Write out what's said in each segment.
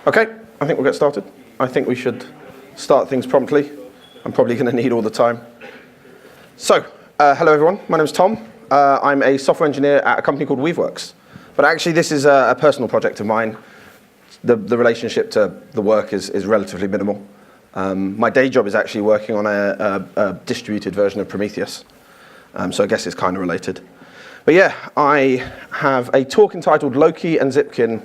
Okay, I think we'll get started. I think we should start things promptly. I'm probably going to need all the time. So, hello everyone, my name's Tom. I'm a software engineer at a company called Weaveworks. But actually this is a personal project of mine. The relationship to the work is relatively minimal. My day job is actually working on a distributed version of Prometheus. So I guess it's kind of related. But yeah, I have a talk entitled Loki, a Zipkin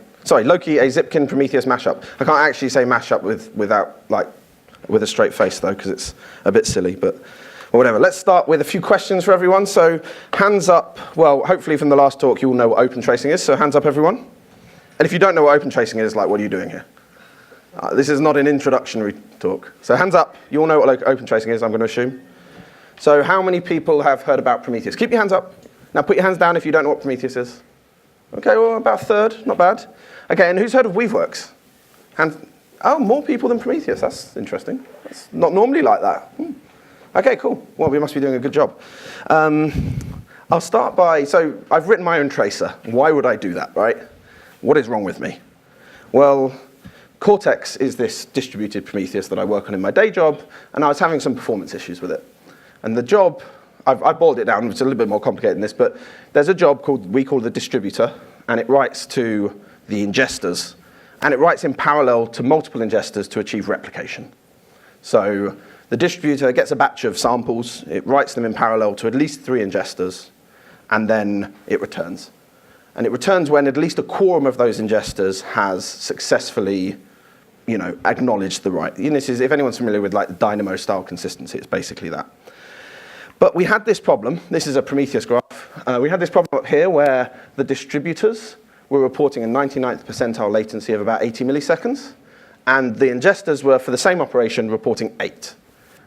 Prometheus Mashup. I can't actually say mashup with a straight face though, because it's a bit silly, but whatever. Let's start with a few questions for everyone. So hands up, well, hopefully from the last talk you all know what OpenTracing is, so hands up everyone. And if you don't know what OpenTracing is, what are you doing here? This is not an introductory talk. So hands up, you all know what OpenTracing is, I'm going to assume. So how many people have heard about Prometheus? Keep your hands up. Now put your hands down if you don't know what Prometheus is. Okay, well, about a third, not bad. Okay, and who's heard of Weaveworks? Oh, more people than Prometheus, that's interesting. That's not normally like that. Okay, cool. Well, we must be doing a good job. I'll start by, so I've written my own tracer. Why would I do that, right? What is wrong with me? Well, Cortex is this distributed Prometheus that I work on in my day job, and I was having some performance issues with it. And the job, I've boiled it down, it's a little bit more complicated than this, but there's a job we call the distributor, and it writes to the ingesters, and it writes in parallel to multiple ingesters to achieve replication. So the distributor gets a batch of samples, it writes them in parallel to at least 3 ingesters, and then it returns. And it returns when at least a quorum of those ingesters has successfully, acknowledged the right. This is, if anyone's familiar with the Dynamo style consistency, it's basically that. But we had this problem. This is a Prometheus graph. We had this problem up here where the distributors were reporting a 99th percentile latency of about 80 milliseconds, and the ingesters were, for the same operation, reporting 8.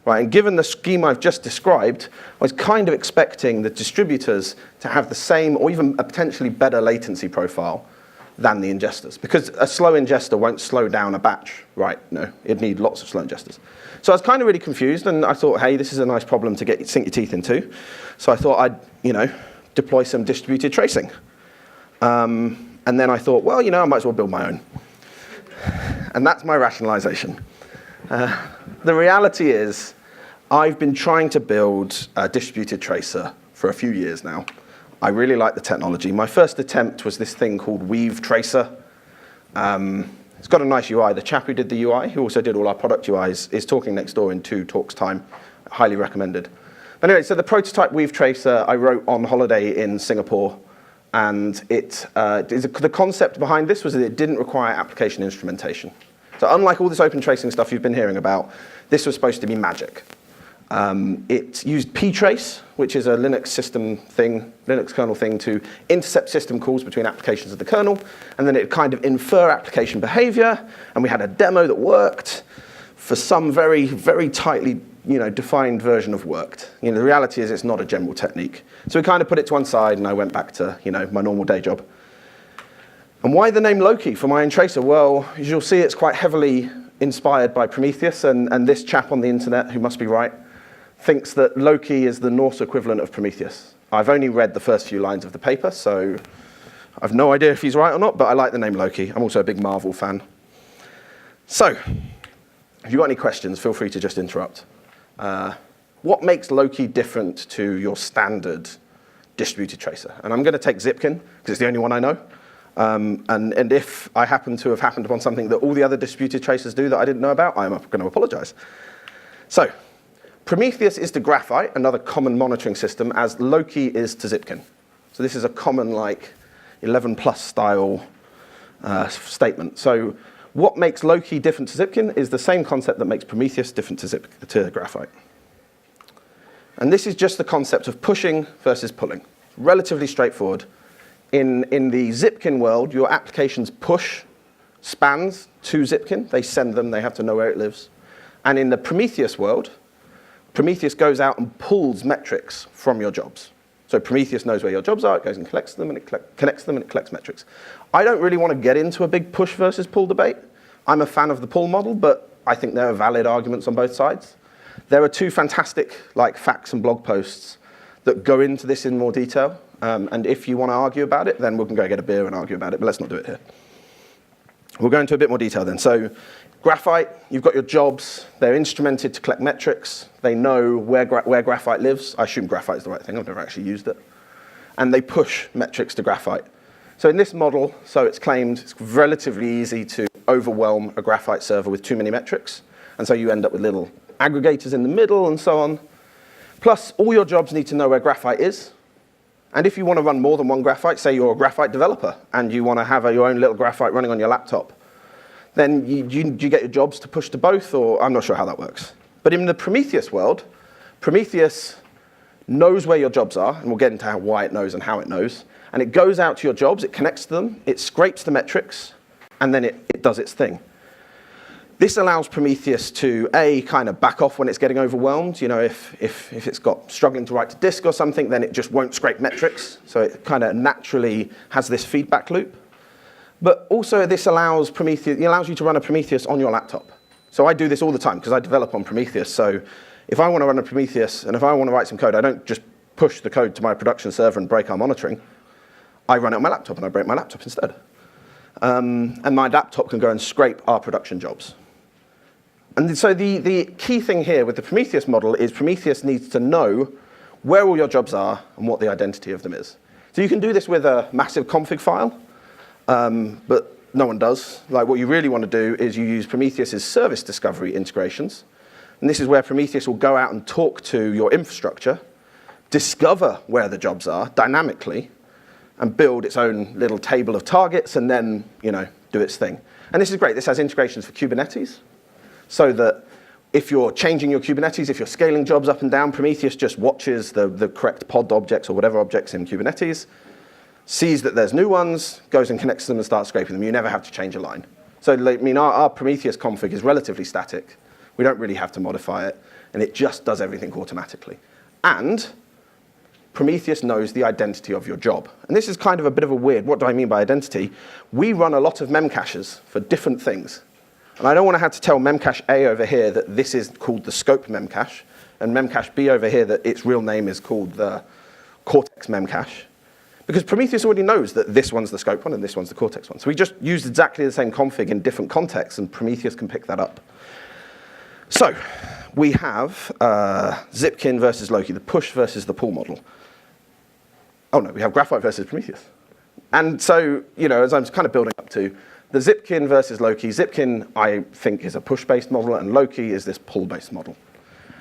Right, and given the scheme I've just described, I was kind of expecting the distributors to have the same or even a potentially better latency profile than the ingesters, because a slow ingester won't slow down a batch, right? No, it'd need lots of slow ingesters. So I was kind of really confused, and I thought, hey, this is a nice problem to sink your teeth into. So I thought I'd, deploy some distributed tracing. And then I thought, well, I might as well build my own. And that's my rationalization. The reality is, I've been trying to build a distributed tracer for a few years now. I really like the technology. My first attempt was this thing called Weavetracer. It's got a nice UI. The chap who did the UI, who also did all our product UIs, is talking next door in 2 talks' time. Highly recommended. But anyway, so the prototype Weavetracer I wrote on holiday in Singapore. And the concept behind this was that it didn't require application instrumentation. So unlike all this OpenTracing stuff you've been hearing about, this was supposed to be magic. It used ptrace, which is a Linux kernel thing to intercept system calls between applications of the kernel, and then it kind of infer application behavior, and we had a demo that worked for some very, very tightly defined version of worked. The reality is it's not a general technique. So we kind of put it to one side, and I went back to my normal day job. And why the name Loki for my own tracer? Well, as you'll see, it's quite heavily inspired by Prometheus, and this chap on the internet, who must be right, thinks that Loki is the Norse equivalent of Prometheus. I've only read the first few lines of the paper, so I've no idea if he's right or not, but I like the name Loki. I'm also a big Marvel fan. So, if you've got any questions, feel free to just interrupt. What makes Loki different to your standard distributed tracer? And I'm going to take Zipkin, because it's the only one I know. And if I happen to have happened upon something that all the other distributed tracers do that I didn't know about, I'm going to apologize. So, Prometheus is to Graphite, another common monitoring system, as Loki is to Zipkin. So this is a common 11+ style statement. So what makes Loki different to Zipkin is the same concept that makes Prometheus different to Graphite. And this is just the concept of pushing versus pulling. Relatively straightforward. In the Zipkin world, your applications push spans to Zipkin. They send them, they have to know where it lives. And in the Prometheus world, Prometheus goes out and pulls metrics from your jobs. So Prometheus knows where your jobs are, it goes and collects them, and it connects them, and it collects metrics. I don't really want to get into a big push versus pull debate. I'm a fan of the pull model, but I think there are valid arguments on both sides. There are 2 fantastic facts and blog posts that go into this in more detail. And if you want to argue about it, then we can go get a beer and argue about it, but let's not do it here. We'll go into a bit more detail then. So graphite, you've got your jobs. They're instrumented to collect metrics. They know where graphite lives. I assume graphite is the right thing. I've never actually used it. And they push metrics to graphite. So in this model, so it's claimed it's relatively easy to overwhelm a graphite server with too many metrics. And so you end up with little aggregators in the middle and so on. Plus, all your jobs need to know where graphite is. And if you want to run more than one graphite, say you're a graphite developer and you want to have your own little graphite running on your laptop, then you get your jobs to push to both, or I'm not sure how that works. But in the Prometheus world, Prometheus knows where your jobs are, and we'll get into why it knows and how it knows. And it goes out to your jobs, it connects to them, it scrapes the metrics, and then it does its thing. This allows Prometheus to, A, kind of back off when it's getting overwhelmed. You know, if it's got struggling to write to disk or something, then it just won't scrape metrics. So it kind of naturally has this feedback loop. But also this allows you to run a Prometheus on your laptop. So I do this all the time because I develop on Prometheus. So if I want to run a Prometheus and if I want to write some code, I don't just push the code to my production server and break our monitoring. I run it on my laptop and I break my laptop instead. And my laptop can go and scrape our production jobs. And so the key thing here with the Prometheus model is Prometheus needs to know where all your jobs are and what the identity of them is. So you can do this with a massive config file, but no one does. Like what you really want to do is you use Prometheus's service discovery integrations. And this is where Prometheus will go out and talk to your infrastructure, discover where the jobs are dynamically, and build its own little table of targets and then, do its thing. And this is great. This has integrations for Kubernetes. So that if you're changing your Kubernetes, if you're scaling jobs up and down, Prometheus just watches the correct pod objects or whatever objects in Kubernetes, sees that there's new ones, goes and connects them and starts scraping them. You never have to change a line. So our Prometheus config is relatively static. We don't really have to modify it, and it just does everything automatically. And Prometheus knows the identity of your job. And this is kind of a bit of a weird, what do I mean by identity? We run a lot of memcaches for different things. And I don't want to have to tell memcache A over here that this is called the scope memcache, and memcache B over here that its real name is called the Cortex memcache. Because Prometheus already knows that this one's the scope one and this one's the Cortex one. So we just use exactly the same config in different contexts, and Prometheus can pick that up. So we have Zipkin versus Loki, the push versus the pull model. Oh no, we have graphite versus Prometheus. And so, as I'm kind of building up to, the Zipkin versus Loki. Zipkin, I think, is a push-based model, and Loki is this pull-based model.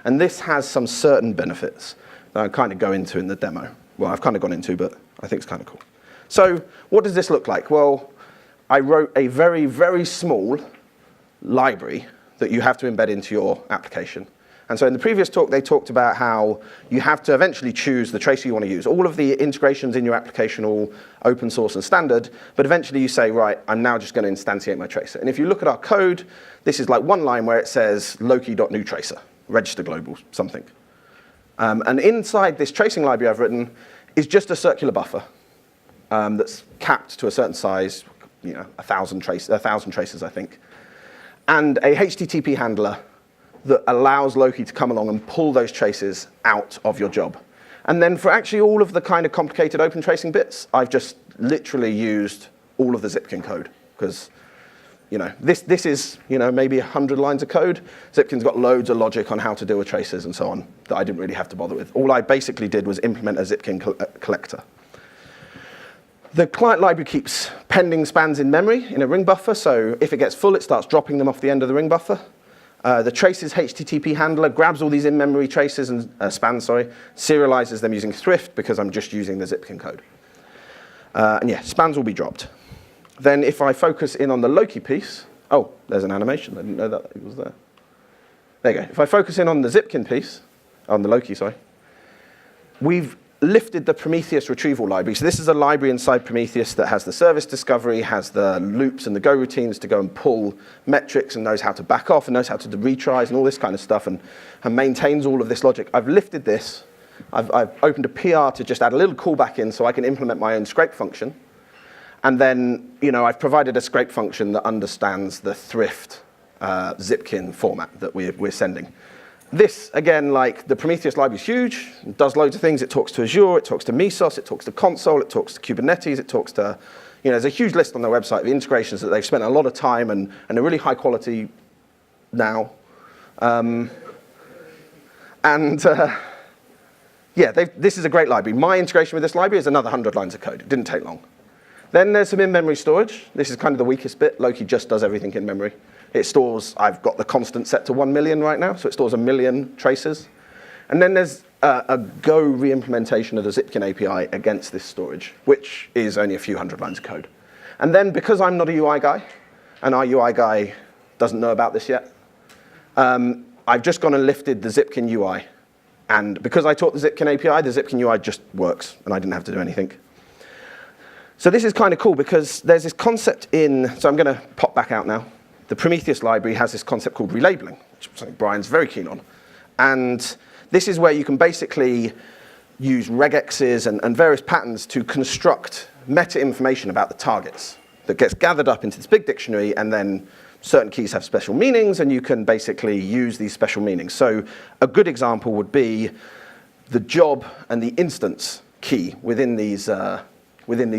And this has some certain benefits that I kind of go into in the demo. Well, I've kind of gone into, but I think it's kind of cool. So what does this look like? Well, I wrote a very, very small library that you have to embed into your application. And so in the previous talk, they talked about how you have to eventually choose the tracer you want to use. All of the integrations in your application are all open source and standard, but eventually you say, right, I'm now just going to instantiate my tracer. And if you look at our code, this is like one line where it says loki.newTracer, register global something. And inside this tracing library I've written is just a circular buffer that's capped to a certain size, 1,000 traces, I think, and a HTTP handler that allows Loki to come along and pull those traces out of your job. And then for actually all of the kind of complicated OpenTracing bits, I've just literally used all of the Zipkin code. Because, this is, maybe 100 lines of code. Zipkin's got loads of logic on how to deal with traces and so on that I didn't really have to bother with. All I basically did was implement a Zipkin collector. The client library keeps pending spans in memory in a ring buffer. So if it gets full, it starts dropping them off the end of the ring buffer. The traces HTTP handler grabs all these in-memory traces and spans, serializes them using Thrift because I'm just using the Zipkin code. And yeah, spans will be dropped. Then if I focus in on the Loki piece, oh, there's an animation. I didn't know that it was there. There you go. If I focus in on the Zipkin piece, on the Loki, we've lifted the Prometheus retrieval library. So this is a library inside Prometheus that has the service discovery, has the loops and the go routines to go and pull metrics and knows how to back off and knows how to do retries and all this kind of stuff and maintains all of this logic. I've lifted this. I've opened a PR to just add a little callback in so I can implement my own scrape function. And then, I've provided a scrape function that understands the Thrift Zipkin format that we're sending. This, again, like the Prometheus library is huge, it does loads of things. It talks to Azure, it talks to Mesos, it talks to console, it talks to Kubernetes, it talks to, there's a huge list on their website of integrations that they've spent a lot of time and are really high quality now. Yeah, this is a great library. My integration with this library is another 100 lines of code. It didn't take long. Then there's some in-memory storage. This is kind of the weakest bit. Loki just does everything in memory. It stores, I've got the constant set to 1 million right now, so it stores 1 million traces. And then there's a Go re-implementation of the Zipkin API against this storage, which is only a few hundred lines of code. And then because I'm not a UI guy, and our UI guy doesn't know about this yet, I've just gone and lifted the Zipkin UI. And because I taught the Zipkin API, the Zipkin UI just works, and I didn't have to do anything. So this is kind of cool because there's this concept so I'm going to pop back out now. The Prometheus library has this concept called relabeling, which is something Brian's very keen on. And this is where you can basically use regexes and various patterns to construct meta information about the targets that gets gathered up into this big dictionary, and then certain keys have special meanings, and you can basically use these special meanings. So a good example would be the job and the instance key within these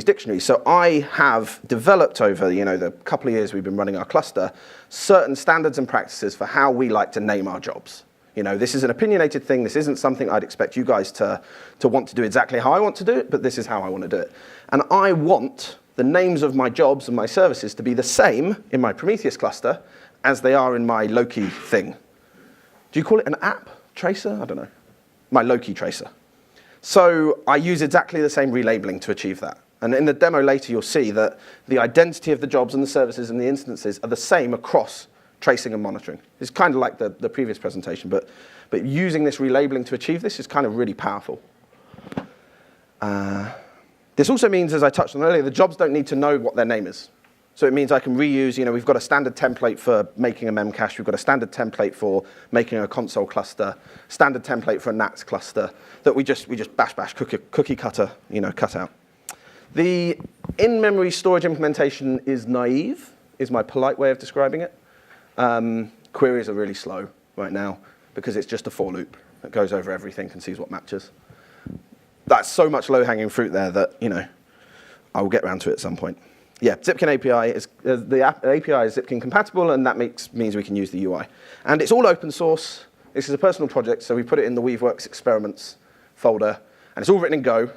dictionaries. So I have developed over the couple of years we've been running our cluster certain standards and practices for how we like to name our jobs. This is an opinionated thing. This isn't something I'd expect you guys to want to do exactly how I want to do it, but this is how I want to do it. And I want the names of my jobs and my services to be the same in my Prometheus cluster as they are in my Loki thing. Do you call it an app tracer? I don't know. My Loki tracer. So I use exactly the same relabeling to achieve that. And in the demo later, you'll see that the identity of the jobs and the services and the instances are the same across tracing and monitoring. It's kind of like the previous presentation, but using this relabeling to achieve this is kind of really powerful. This also means, as I touched on earlier, the jobs don't need to know what their name is. So it means I can reuse, we've got a standard template for making a memcache, we've got a standard template for making a console cluster, standard template for a NATS cluster that we just bash cookie cutter, cut out. The in-memory storage implementation is naive, is my polite way of describing it. Queries are really slow right now because it's just a for loop that goes over everything and sees what matches. That's so much low-hanging fruit there that, I will get around to it at some point. Yeah, Zipkin API is, the API is Zipkin-compatible, and that means we can use the UI. And it's all open source. This is a personal project, so we put it in the Weaveworks experiments folder, and it's all written in Go,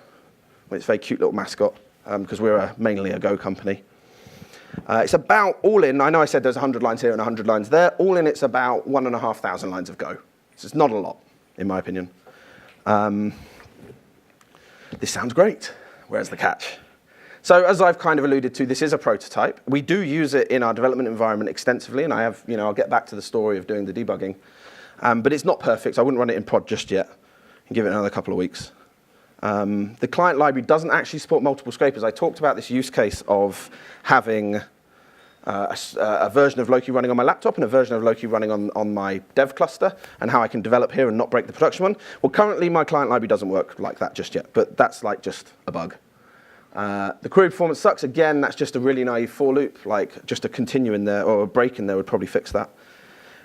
with its very cute little mascot, because we're mainly a Go company. It's about, all in, I know I said there's 100 lines here and 100 lines there, all in it's about 1,500 lines of Go. So it's not a lot, in my opinion. This sounds great. Where's the catch? So as I've kind of alluded to, this is a prototype. We do use it in our development environment extensively, and I'll get back to the story of doing the debugging. But it's not perfect. I wouldn't run it in prod just yet and give it another couple of weeks. The client library doesn't actually support multiple scrapers. I talked about this use case of having a version of Loki running on my laptop and a version of Loki running on my dev cluster, and how I can develop here and not break the production one. Well, currently my client library doesn't work like that just yet, but that's like just a bug. The query performance sucks. Again, that's just a really naive for loop, like just a continue in there or a break in there would probably fix that.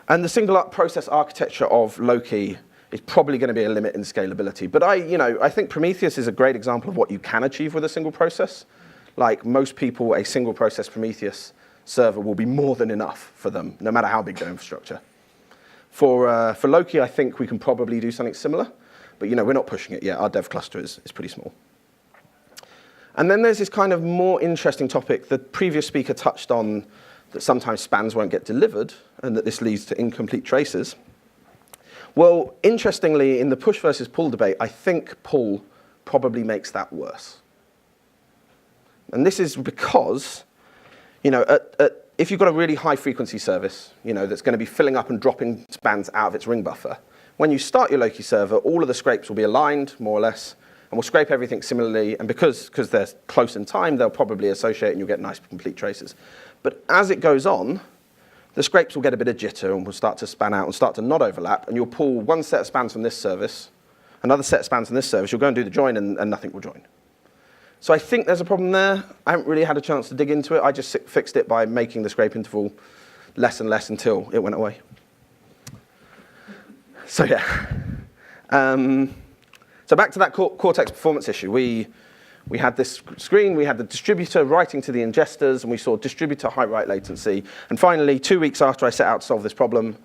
And the single process architecture of Loki is probably going to be a limit in scalability. But I think Prometheus is a great example of what you can achieve with a single process. Like most people, a single process Prometheus server will be more than enough for them, no matter how big their infrastructure. For Loki, I think we can probably do something similar, but we're not pushing it yet. Our dev cluster is pretty small. And then there's this kind of more interesting topic the previous speaker touched on, that sometimes spans won't get delivered, and that this leads to incomplete traces. Well, interestingly, in the push versus pull debate, I think pull probably makes that worse. And this is because, if you've got a really high frequency service, that's going to be filling up and dropping spans out of its ring buffer, when you start your Loki server, all of the scrapes will be aligned, more or less, and we'll scrape everything similarly, and because they're close in time, they'll probably associate and you'll get nice complete traces. But as it goes on, the scrapes will get a bit of jitter and will start to span out and start to not overlap, and you'll pull one set of spans from this service, another set of spans from this service, you'll go and do the join and nothing will join. So I think there's a problem there. I haven't really had a chance to dig into it. I just fixed it by making the scrape interval less and less until it went away. So yeah. So back to that Cortex performance issue. We we had this screen, we had the distributor writing to the ingesters, and we saw distributor high write latency. And finally, 2 weeks after I set out to solve this problem,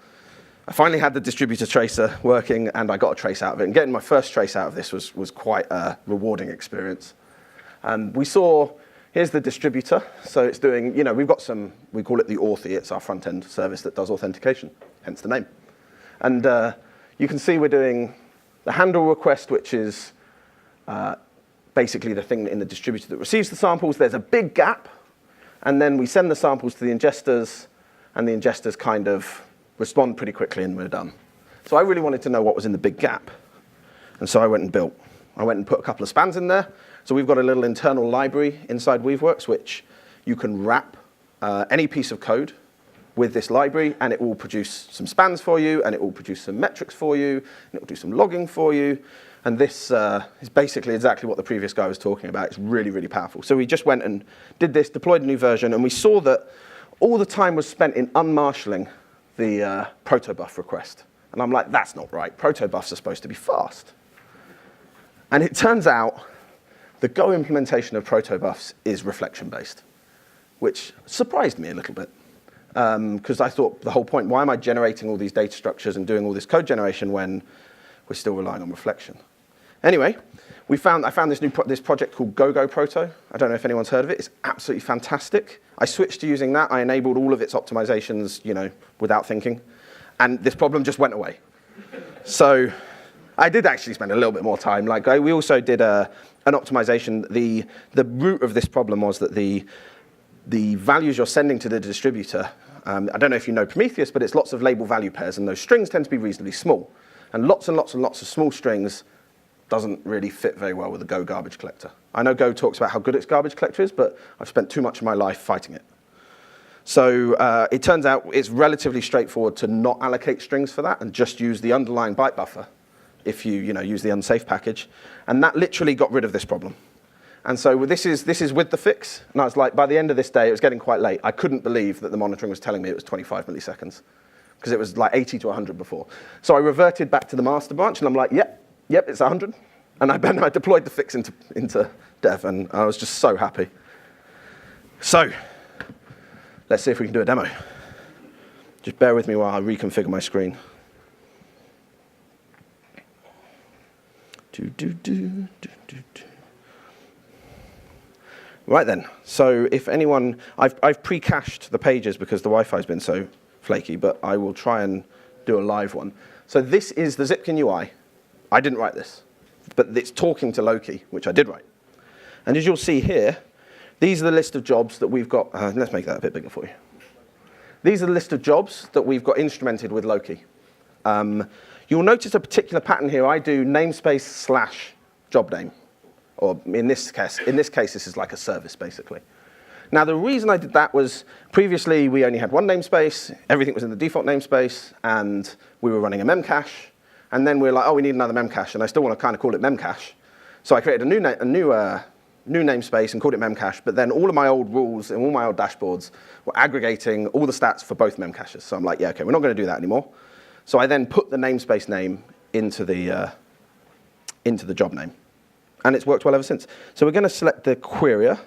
I finally had the distributor tracer working, and I got a trace out of it. And getting my first trace out of this was quite a rewarding experience. And we saw, here's the distributor. So it's doing, we've got some, we call it the Authy. It's our front-end service that does authentication, hence the name. And you can see we're doing the handle request, which is basically the thing in the distributor that receives the samples. There's a big gap, and then we send the samples to the ingesters, and the ingesters kind of respond pretty quickly, and we're done. So I really wanted to know what was in the big gap, and so I went and put a couple of spans in there. So we've got a little internal library inside Weaveworks, which you can wrap any piece of code with this library, and it will produce some spans for you, and it will produce some metrics for you, and it will do some logging for you. And this is basically exactly what the previous guy was talking about. It's really, really powerful. So we just went and did this, deployed a new version, and we saw that all the time was spent in unmarshalling the protobuf request. And I'm like, that's not right. Protobufs are supposed to be fast. And it turns out the Go implementation of protobufs is reflection-based, which surprised me a little bit. Because I thought the whole point, why am I generating all these data structures and doing all this code generation when we're still relying on reflection? Anyway, I found this project called GoGoProto. I don't know if anyone's heard of it. It's absolutely fantastic. I switched to using that. I enabled all of its optimizations, without thinking. And this problem just went away. So I did actually spend a little bit more time. We also did an optimization. The root of this problem was that the values you're sending to the distributor, I don't know if you know Prometheus, but it's lots of label value pairs, and those strings tend to be reasonably small. And lots and lots and lots of small strings doesn't really fit very well with the Go garbage collector. I know Go talks about how good its garbage collector is, but I've spent too much of my life fighting it. So it turns out it's relatively straightforward to not allocate strings for that and just use the underlying byte buffer if you use the unsafe package. And that literally got rid of this problem. And so this is with the fix. And I was like, by the end of this day, it was getting quite late. I couldn't believe that the monitoring was telling me it was 25 milliseconds, because it was like 80 to 100 before. So I reverted back to the master branch, and I'm like, yep, it's 100. And I deployed the fix into dev, and I was just so happy. So let's see if we can do a demo. Just bear with me while I reconfigure my screen. Right then, so if anyone, I've pre-cached the pages because the Wi-Fi's been so flaky, but I will try and do a live one. So this is the Zipkin UI. I didn't write this, but it's talking to Loki, which I did write. And as you'll see here, these are the list of jobs that we've got. Let's make that a bit bigger for you. These are the list of jobs that we've got instrumented with Loki. You'll notice a particular pattern here. I do namespace / job name. Or in this case, this is like a service, basically. Now, the reason I did that was previously we only had one namespace. Everything was in the default namespace, and we were running a memcache. And then we were like, oh, we need another memcache, and I still want to kind of call it memcache. So I created a new namespace and called it memcache. But then all of my old rules and all my old dashboards were aggregating all the stats for both memcaches. So I'm like, yeah, okay, we're not going to do that anymore. So I then put the namespace name into the job name. And it's worked well ever since. So we're going to select the querier.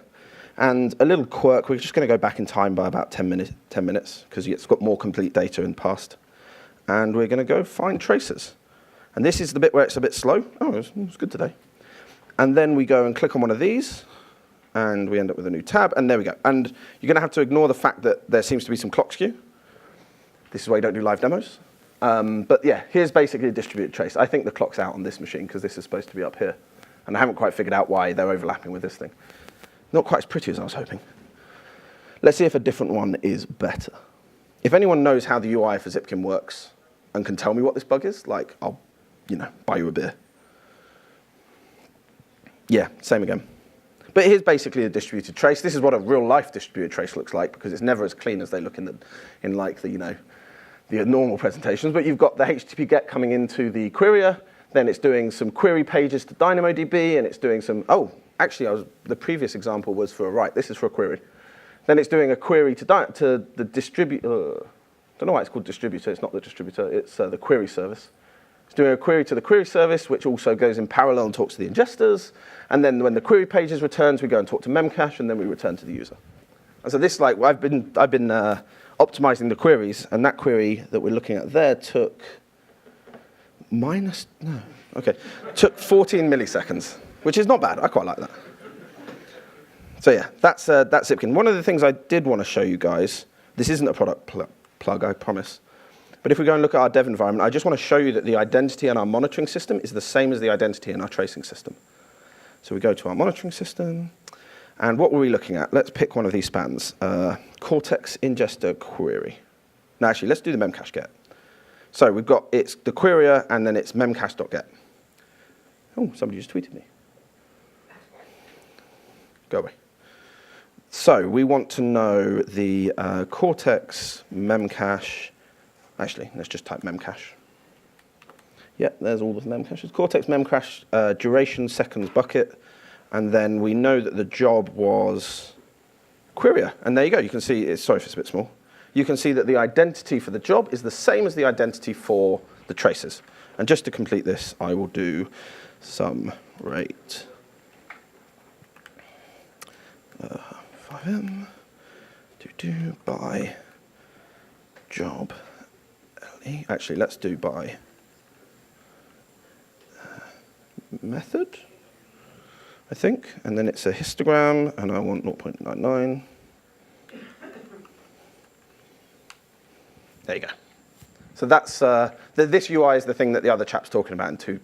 And a little quirk, we're just going to go back in time by about 10 minutes, because it's got more complete data in the past. And we're going to go find tracers. And this is the bit where it's a bit slow. Oh, it's good today. And then we go and click on one of these, and we end up with a new tab, and there we go. And you're going to have to ignore the fact that there seems to be some clock skew. This is why you don't do live demos. But yeah, here's basically a distributed trace. I think the clock's out on this machine, because this is supposed to be up here. And I haven't quite figured out why they're overlapping with this thing. Not quite as pretty as I was hoping. Let's see if a different one is better. If anyone knows how the UI for Zipkin works and can tell me what this bug is, like, I'll, buy you a beer. Yeah, same again. But here's basically a distributed trace. This is what a real-life distributed trace looks like, because it's never as clean as they look in the normal presentations. But you've got the HTTP GET coming into the querier. Then it's doing some query pages to DynamoDB, and it's doing some, actually, the previous example was for a write. This is for a query. Then it's doing a query to the distributor. I don't know why it's called distributor. It's not the distributor. It's the query service. It's doing a query to the query service, which also goes in parallel and talks to the ingestors. And then when the query page is returned, we go and talk to memcache, and then we return to the user. And so this, like, I've been optimizing the queries, and that query that we're looking at there took took 14 milliseconds, which is not bad. I quite like that. So yeah, that's Zipkin. One of the things I did want to show you guys, this isn't a product plug, I promise. But if we go and look at our dev environment, I just want to show you that the identity in our monitoring system is the same as the identity in our tracing system. So we go to our monitoring system, and what were we looking at? Let's pick one of these spans. Cortex ingester query. No, actually, let's do the memcache get. So we've got, it's the querier, and then it's memcache.get. Oh, somebody just tweeted me. Go away. So we want to know the Cortex memcache. Actually, let's just type memcache. Yeah, there's all the memcaches. Cortex memcache duration seconds bucket. And then we know that the job was querier. And there you go. You can see, sorry if it's a bit small. You can see that the identity for the job is the same as the identity for the traces. And just to complete this, I will do some rate 5m by job le. Actually, let's do by method, I think. And then it's a histogram, and I want 0.99. There you go. So that's this UI is the thing that the other chap's talking about in two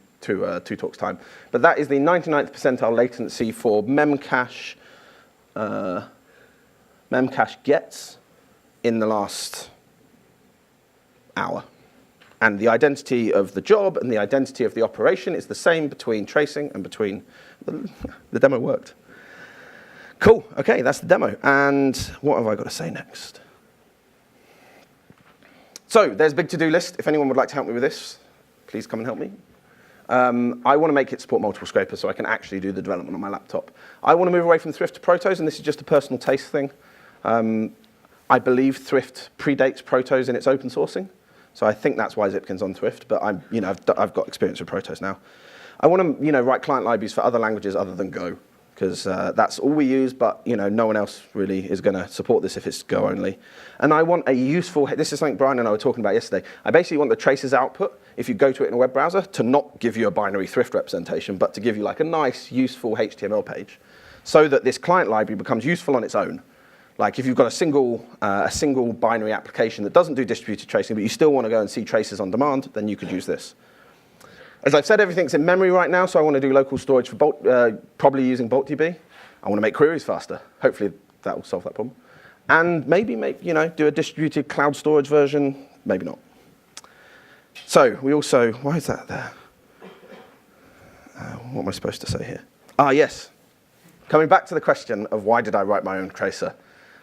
talks' time. But that is the 99th percentile latency for memcache gets in the last hour. And the identity of the job and the identity of the operation is the same between tracing and between the demo worked. Cool. OK, that's the demo. And what have I got to say next? So there's a big to-do list. If anyone would like to help me with this, please come and help me. I want to make it support multiple scrapers so I can actually do the development on my laptop. I want to move away from Thrift to Protos, and this is just a personal taste thing. I believe Thrift predates Protos in its open sourcing, so I think that's why Zipkin's on Thrift. But I've got experience with Protos now. I want to write client libraries for other languages other than Go, because that's all we use, but no one else really is going to support this if it's Go only. And I want a useful, this is something Brian and I were talking about yesterday. I basically want the traces output, if you go to it in a web browser, to not give you a binary Thrift representation, but to give you like a nice, useful HTML page, so that this client library becomes useful on its own. Like if you've got a single binary application that doesn't do distributed tracing, but you still want to go and see traces on demand, then you could use this. As I've said, everything's in memory right now, so I want to do local storage for Bolt, probably using BoltDB. I want to make queries faster. Hopefully that will solve that problem. And maybe do a distributed cloud storage version. Maybe not. So we also, why is that there? What am I supposed to say here? Ah, yes. Coming back to the question of why did I write my own tracer?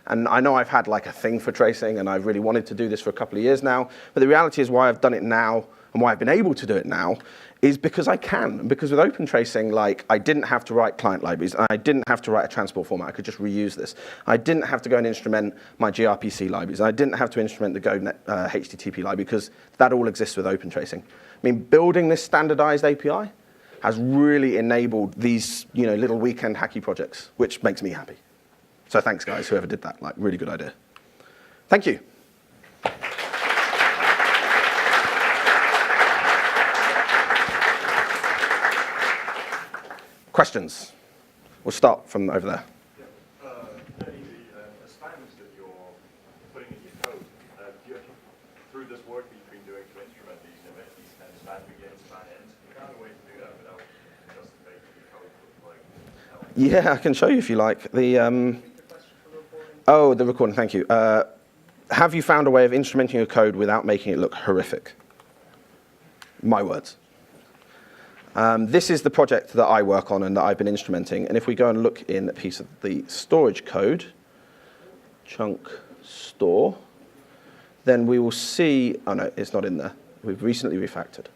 And I know I've had like a thing for tracing, and I've really wanted to do this for a couple of years now. But the reality is why I've done it now, and why I've been able to do it now, is because I can. Because with OpenTracing, like, I didn't have to write client libraries, and I didn't have to write a transport format. I could just reuse this. I didn't have to go and instrument my gRPC libraries. I didn't have to instrument the Go HTTP library, because that all exists with OpenTracing. I mean, building this standardized API has really enabled these little weekend hacky projects, which makes me happy. So thanks, guys, whoever did that. Like, really good idea. Thank you. Questions? We'll start from over there. Yeah. The assignments that you're putting in your code, do you, through this work that you've been doing to instrument these kind of span begins, span ends, you found a way to do that without just making your code look like hell? Yeah, I can show you if you like. The recording, thank you. Have you found a way of instrumenting your code without making it look horrific? My words. This is the project that I work on and that I've been instrumenting. And if we go and look in a piece of the storage code, chunk store, then we will see, oh no, it's not in there. We've recently refactored.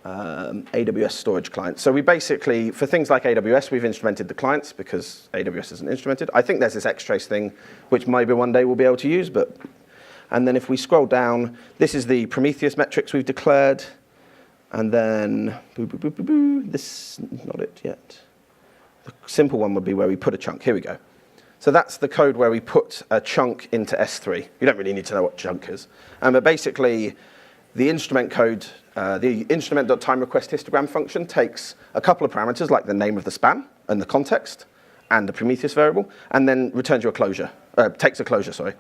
AWS storage client. So we basically, for things like AWS, we've instrumented the clients because AWS isn't instrumented. I think there's this Xtrace thing, which maybe one day we'll be able to use. And then if we scroll down, this is the Prometheus metrics we've declared. And then, this is not it yet. The simple one would be where we put a chunk. Here we go. So that's the code where we put a chunk into S3. You don't really need to know what chunk is. But basically, the instrument code, the instrument.timeRequestHistogram function takes a couple of parameters, like the name of the span and the context, and the Prometheus variable, and then returns you a closure, takes a closure, sorry,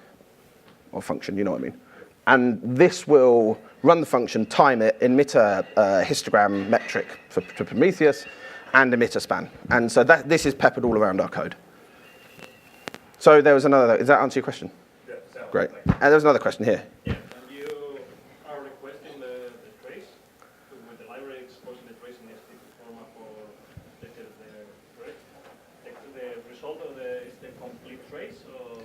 or function, you know what I mean. And this will run the function, time it, emit a histogram metric for Prometheus, and emit a span. And so this is peppered all around our code. So there was another, does that answer your question? Yeah, great. And there was another question here. Yeah, and you are requesting the trace with the library exposing the trace in STP format for the result of is the complete trace or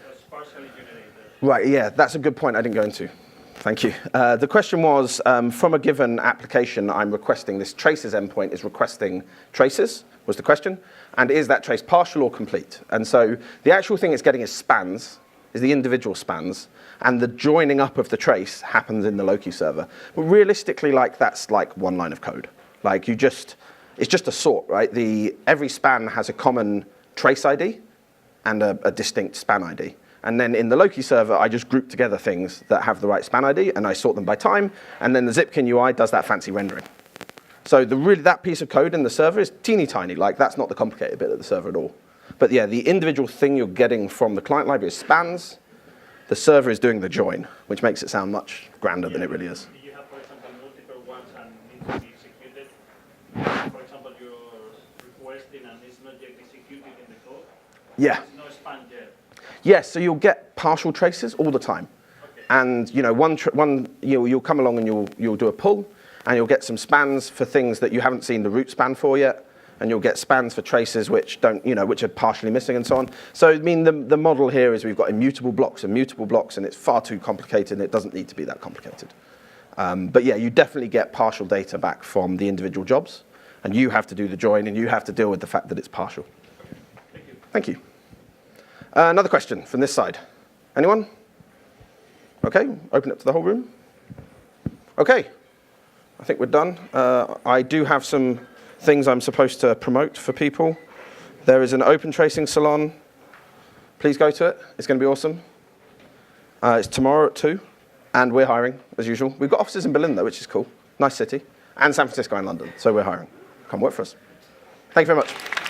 just partially generated? Right, yeah, that's a good point I didn't go into. Thank you. The question was, from a given application, I'm requesting this traces endpoint is requesting traces, was the question. And is that trace partial or complete? And so the actual thing it's getting is spans, is the individual spans, and the joining up of the trace happens in the Loki server. But realistically, that's like one line of code. Like it's just a sort, right? Every span has a common trace ID and a distinct span ID. And then in the Loki server, I just group together things that have the right span ID, and I sort them by time, and then the Zipkin UI does that fancy rendering. So that piece of code in the server is teeny tiny. Like, that's not the complicated bit of the server at all. But yeah, the individual thing you're getting from the client library is spans. The server is doing the join, which makes it sound much grander than it really is. Do you have, for example, multiple ones and need to be executed? For example, you're requesting and it's not yet executed in the code? Yeah. There's no span yet? Yes, so you'll get partial traces all the time. Okay. And you'll come along and you'll do a pull, and you'll get some spans for things that you haven't seen the root span for yet, and you'll get spans for traces which which are partially missing and so on. So I mean, the model here is we've got immutable blocks, and it's far too complicated, and it doesn't need to be that complicated. But yeah, you definitely get partial data back from the individual jobs, and you have to do the join, and you have to deal with the fact that it's partial. Thank you. Thank you. Another question from this side. Anyone? Okay, open it to the whole room. Okay, I think we're done. I do have some things I'm supposed to promote for people. There is an OpenTracing salon. Please go to it. It's going to be awesome. It's tomorrow at 2, and we're hiring, as usual. We've got offices in Berlin, though, which is cool. Nice city. And San Francisco and London, so we're hiring. Come work for us. Thank you very much.